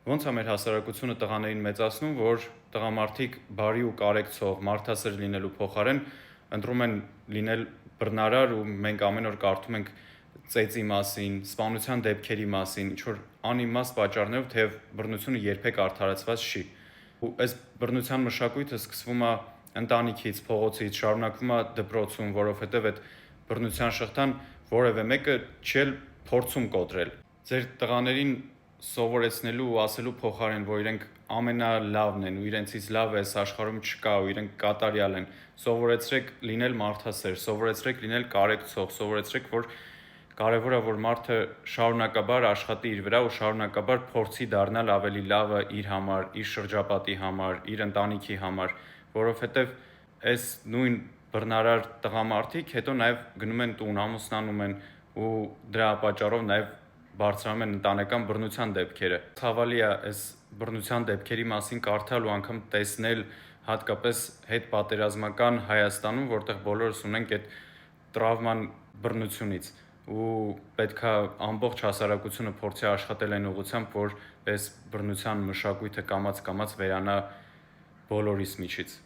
Ոնց է մեր հասարակությունը տղաներին մեծացնում, որ տղամարդիկ բարի ու կարեկցող, մարդասեր լինելու փոխարեն ընտրում են լինել բռնարար ու մենք ամեն օր կարդում ենք ծեծի մասին, սպանության դեպքերի մասին, ինչ-որ անիմաստ պատճառներով, թեև բռնությունը երբեք արդարացված չի։ Ու այս բռնության մշակույթը սկսվում է ընտանիքից, փողոցից, շարունակվում է դպրոցում, որովհետև այդ բռնության շղթան որևէ մեկը չի փորձում կոտրել։ Ձեր տղաներին սովորեցնելու ու ասելու փոխարեն, որ իրենք ամենալավն են ու իրենցից լավը այս աշխարհում չկա ու իրենք կատարյալ են, սովորեցրեք լինել մարդասեր, սովորեցրեք լինել կարեկցող, սովորեցրեք, որ կարևորը որ մարդը շարունակաբար աշխատի իր վրա ու շարունակաբար փորձի դառնալ ավելի լավը իր համար, իր շրջապատի համար, իր ընտանիքի համար, որովհետև այս նույն բռնարար տղամարդիկ հետո նաև գնում են տուն, ամուսնանում են ու դրա պատճառով նաև բարձրանում են ընտանեկան բռնության դեպքերը։ Ցավալի է այս բռնության դեպքերի մասին կարդալ ու անգամ տեսնել հատկապես հետպատերազմական Հայաստանում, որտեղ բոլորս ունենք այդ տրավման բռնությունից ու պետքա ամբողջ հասարակությունը փորձի աշխատել այն ուղղությամբ, որ այս բռնության մշակույթը կամաց-կամաց վերանա բոլորիս միջից։